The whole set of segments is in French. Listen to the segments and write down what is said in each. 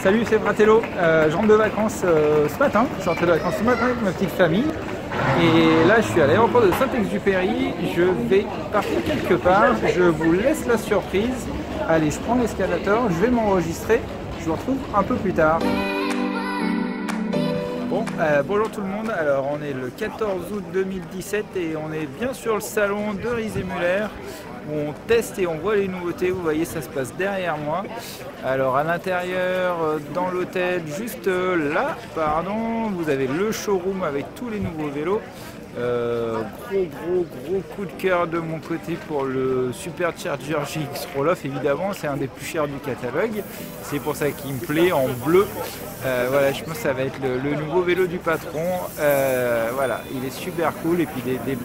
Salut, c'est Fratello. Je rentre de vacances ce matin. Je suis rentré de vacances ce matin avec ma petite famille. Et là, je suis à l'aéroport de Saint-Exupéry. Je vais partir quelque part. Je vous laisse la surprise. Allez, je prends l'escalator. Je vais m'enregistrer. Je vous retrouve un peu plus tard. Bon, bonjour tout le monde. Alors, on est le 14 août 2017 et on est bien sur le salon de Riese Müller où on teste et on voit les nouveautés. Vous voyez, ça se passe derrière moi. Alors, à l'intérieur, dans l'hôtel, juste là, pardon, vous avez le showroom avec tous les nouveaux vélos. Gros coup de cœur de mon côté pour le Supercharger GX Roll-Off, évidemment c'est un des plus chers du catalogue, c'est pour ça qu'il me plaît en bleu. Voilà, je pense que ça va être le nouveau vélo du patron. Voilà, il est super cool et puis des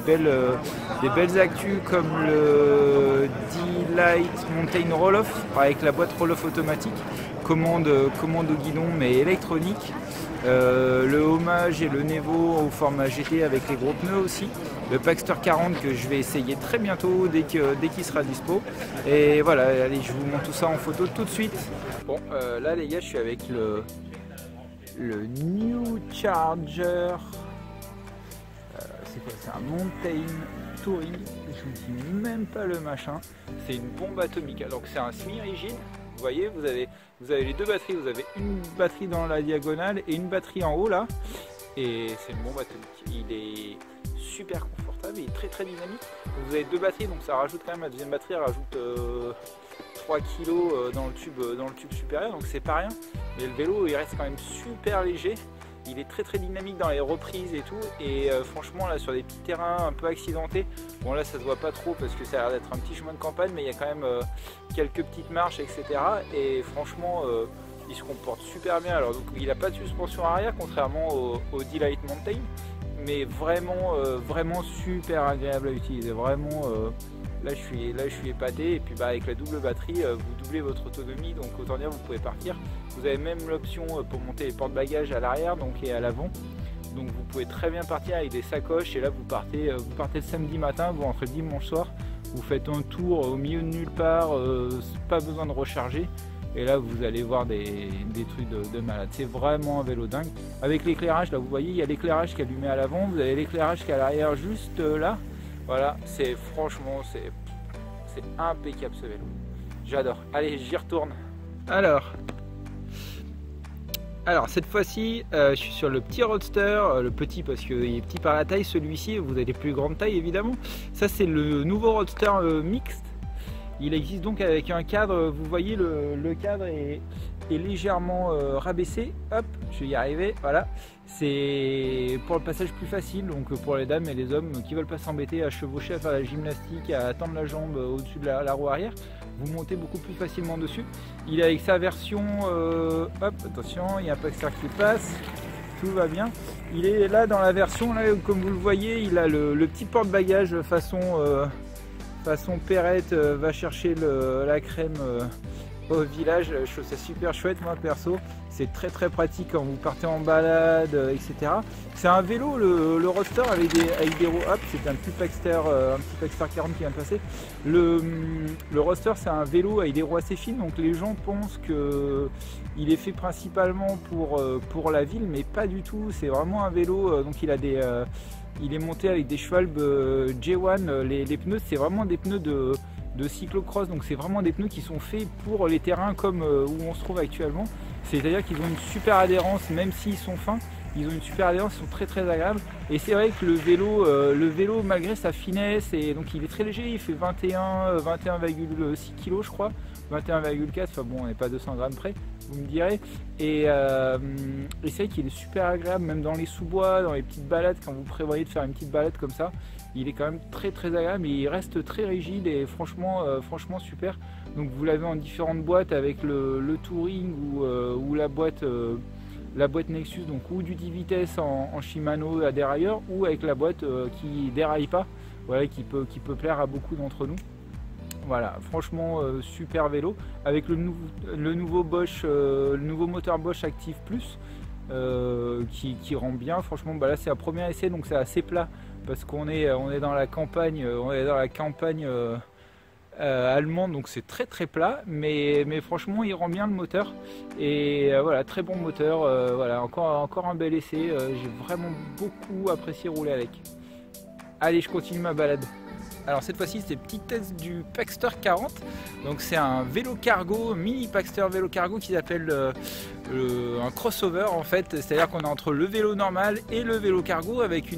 belles actus comme le D-Lite Mountain Roll-Off avec la boîte Roll-Off automatique, commande au guidon mais électronique. Le Hommage et le Nevo au format GT avec les gros pneus aussi, le Paxter 40 que je vais essayer très bientôt dès qu'il sera dispo. Et voilà, allez, je vous montre tout ça en photo tout de suite. Bon, là les gars, je suis avec le New Charger. C'est quoi? C'est un Mountain Touring, je vous dis même pas le machin. C'est une bombe atomique, donc c'est un semi-rigide. Vous voyez, vous avez les deux batteries, vous avez une batterie dans la diagonale et une batterie en haut là. Et c'est une bombe atomique. Il est super confortable, il est très dynamique. Vous avez deux batteries, donc ça rajoute quand même, la deuxième batterie elle rajoute 3 kg dans le tube supérieur, donc c'est pas rien. Mais le vélo il reste quand même super léger. Il est très dynamique dans les reprises et tout, et franchement là sur des petits terrains un peu accidentés, bon là ça se voit pas trop parce que ça a l'air d'être un petit chemin de campagne, mais il y a quand même quelques petites marches etc. Et franchement il se comporte super bien. Alors donc il n'a pas de suspension arrière contrairement au D-Lite Mountain, mais vraiment super agréable à utiliser, vraiment. Là je suis épaté, et puis avec la double batterie vous doublez votre autonomie, donc autant dire vous pouvez partir. Vous avez même l'option pour monter les porte-bagages à l'arrière et à l'avant, donc vous pouvez très bien partir avec des sacoches. Et là vous partez le samedi matin, vous rentrez le dimanche soir, vous faites un tour au milieu de nulle part, pas besoin de recharger, et là vous allez voir des trucs de malade. C'est vraiment un vélo dingue. Avec l'éclairage, là vous voyez il y a l'éclairage qui est allumé à l'avant, vous avez l'éclairage qui est à l'arrière juste là. Voilà, franchement c'est impeccable ce vélo, j'adore. Allez, j'y retourne. Alors cette fois-ci je suis sur le petit Roadster, le petit parce qu'il est petit par la taille. Celui-ci, vous avez des plus grandes tailles évidemment. Ça c'est le nouveau Roadster mixte. Il existe donc avec un cadre, vous voyez le cadre est légèrement rabaissé. Hop, je vais y arriver, voilà. C'est pour le passage plus facile, donc pour les dames et les hommes qui veulent pas s'embêter à chevaucher, à faire la gymnastique, à tendre la jambe au-dessus de la roue arrière, vous montez beaucoup plus facilement dessus. Il est avec sa version, hop, attention, il y a un Paxter qui passe, tout va bien. Il est là dans la version, là, comme vous le voyez, il a le petit porte-bagages façon Perrette va chercher la crème au village. Je trouve ça super chouette, moi perso. C'est très pratique quand vous partez en balade, etc. C'est un vélo, le Roadster avec des roues. Hop, c'est un petit Paxter 40 qui vient de passer. Le Roadster, c'est un vélo avec des roues assez fines, donc les gens pensent que il est fait principalement pour la ville, mais pas du tout. C'est vraiment un vélo, donc il est monté avec des Schwalbe J1. Les pneus, c'est vraiment des pneus de cyclocross, donc c'est vraiment des pneus qui sont faits pour les terrains comme où on se trouve actuellement. C'est-à-dire qu'ils ont une super adhérence, même s'ils sont fins, ils ont une super adhérence, ils sont très agréables. Et c'est vrai que le vélo malgré sa finesse, et donc il est très léger, il fait 21,6 kg je crois, 21,4, enfin bon on n'est pas 200 grammes près, vous me direz. Et c'est vrai qu'il est super agréable, même dans les sous-bois, dans les petites balades, quand vous prévoyez de faire une petite balade comme ça, il est quand même très agréable, mais il reste très rigide et franchement super. Donc vous l'avez en différentes boîtes avec le Touring ou la boîte Nexus, donc ou du 10 vitesses en Shimano à dérailleur, ou avec la boîte qui déraille pas, voilà, qui peut plaire à beaucoup d'entre nous. Voilà, franchement super vélo avec le nouveau Bosch, le nouveau moteur Bosch Active Plus qui rend bien. Franchement, bah là c'est un premier essai, donc c'est assez plat parce qu'on est dans la campagne, allemand, donc c'est très très plat, mais franchement il rend bien le moteur. Et voilà, très bon moteur, voilà, encore un bel essai, j'ai vraiment beaucoup apprécié rouler avec. Allez, je continue ma balade. Alors cette fois-ci c'est petit test du Paxter 40, donc c'est un vélo cargo, mini Paxter vélo cargo qui s'appelle un crossover en fait, c'est-à-dire qu'on est entre le vélo normal et le vélo cargo avec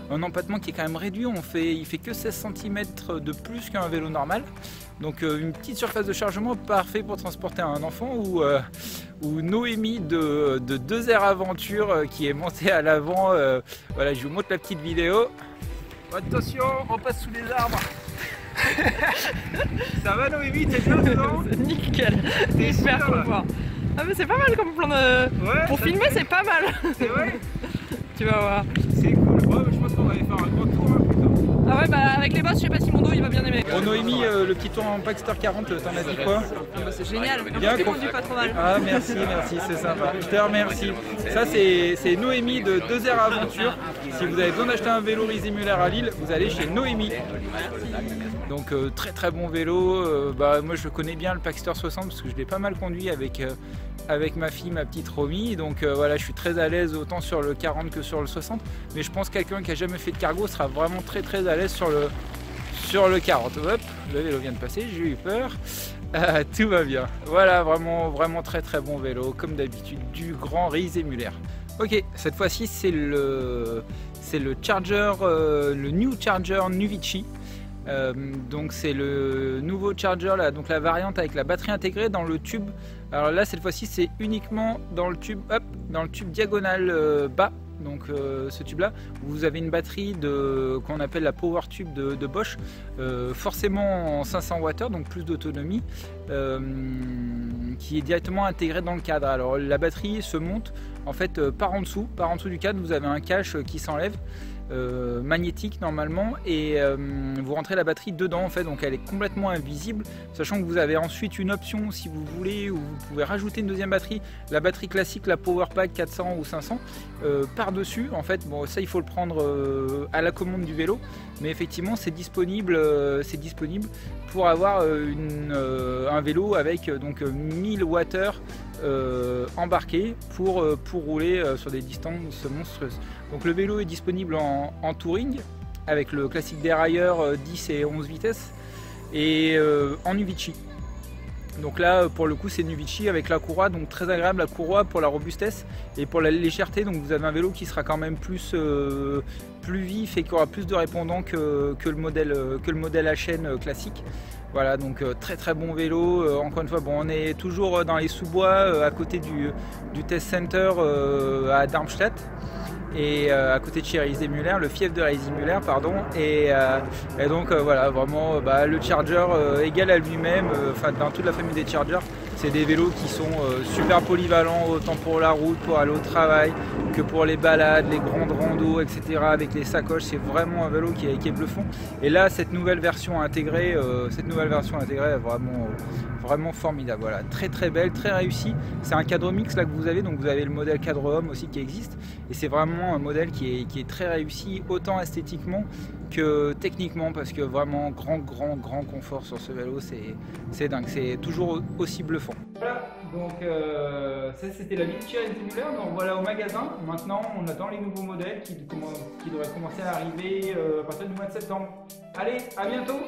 un empattement qui est quand même réduit, il fait que 16 cm de plus qu'un vélo normal, donc une petite surface de chargement parfait pour transporter un enfant ou Noémie de 2R Aventure qui est montée à l'avant, voilà, je vous montre la petite vidéo. Attention, on passe sous les arbres. Ça va Noémie, t'es bien dedans? Nickel, t'es super confort. Ah mais c'est pas mal comme plan de... Ouais, pour filmer c'est pas mal. C'est vrai. Tu vas voir. C'est cool, ouais, je pense qu'on va aller faire un grand tour hein, plutôt. Ah ouais, bah avec les bosses, je sais pas si mon dos il va bien aimer. Bon Noémie, le petit tour en Paxter 40, t'en as dit quoi? Ah bah c'est génial, bien, tu conduis pas trop mal. Ah merci, c'est sympa, je te remercie. Ça c'est Noémie de 2R Aventure. Si vous avez besoin d'acheter un vélo Rizimulaire à Lille, vous allez chez Noémie. Donc très très bon vélo, moi je connais bien le Paxter 60 parce que je l'ai pas mal conduit avec ma fille, ma petite Romy, donc voilà, je suis très à l'aise autant sur le 40 que sur le 60, mais je pense que quelqu'un qui a jamais fait de cargo sera vraiment très à l'aise sur le 40. Hop, le vélo vient de passer, j'ai eu peur. Tout va bien, voilà, vraiment très bon vélo, comme d'habitude, du grand Rizimulaire. Ok, cette fois-ci c'est le Charger, le New Charger Nuvici. Donc c'est le nouveau Charger là, donc la variante avec la batterie intégrée dans le tube. Alors là cette fois-ci c'est uniquement dans le tube, diagonal bas. Donc ce tube là, vous avez une batterie qu'on appelle la Power Tube de Bosch, forcément en 500 Wh, donc plus d'autonomie, qui est directement intégrée dans le cadre. Alors la batterie se monte en fait par en dessous du cadre, vous avez un cache qui s'enlève, magnétique normalement, et vous rentrez la batterie dedans en fait, donc elle est complètement invisible, sachant que vous avez ensuite une option si vous voulez où vous pouvez rajouter une deuxième batterie, la batterie classique, la Powerpack 400 ou 500 par dessus en fait. Bon, ça il faut le prendre à la commande du vélo, mais effectivement c'est disponible pour avoir un vélo avec donc 1000 Wh embarqué pour rouler sur des distances monstrueuses. Donc le vélo est disponible en touring avec le classique dérailleur 10 et 11 vitesses et en Nuvici. Donc là pour le coup c'est Nuvici avec la courroie, donc très agréable la courroie pour la robustesse et pour la légèreté. Donc vous avez un vélo qui sera quand même plus vif et qui aura plus de répondants que le modèle à chaîne classique. Voilà, donc très bon vélo. Encore une fois, bon, on est toujours dans les sous-bois à côté du test center à Darmstadt et à côté de chez Rizimulaire, le fief de Rizimulaire, pardon. Et donc voilà, vraiment le Charger égal à lui-même, enfin dans toute la famille des Chargers. C'est des vélos qui sont super polyvalents, autant pour la route, pour aller au travail, que pour les balades, les grandes randos, etc. Avec les sacoches, c'est vraiment un vélo qui est bluffant. Et là, cette nouvelle version intégrée est vraiment formidable. Voilà, très belle, très réussie. C'est un cadre mix là que vous avez, donc vous avez le modèle cadre homme aussi qui existe. Et c'est vraiment un modèle qui est très réussi, autant esthétiquement que techniquement, parce que vraiment grand confort sur ce vélo, c'est dingue, c'est toujours aussi bluffant. Voilà, donc ça c'était la vie de chez Rizimulaire. Donc voilà au magasin. Maintenant on attend les nouveaux modèles qui devraient commencer à arriver à partir du mois de septembre. Allez, à bientôt.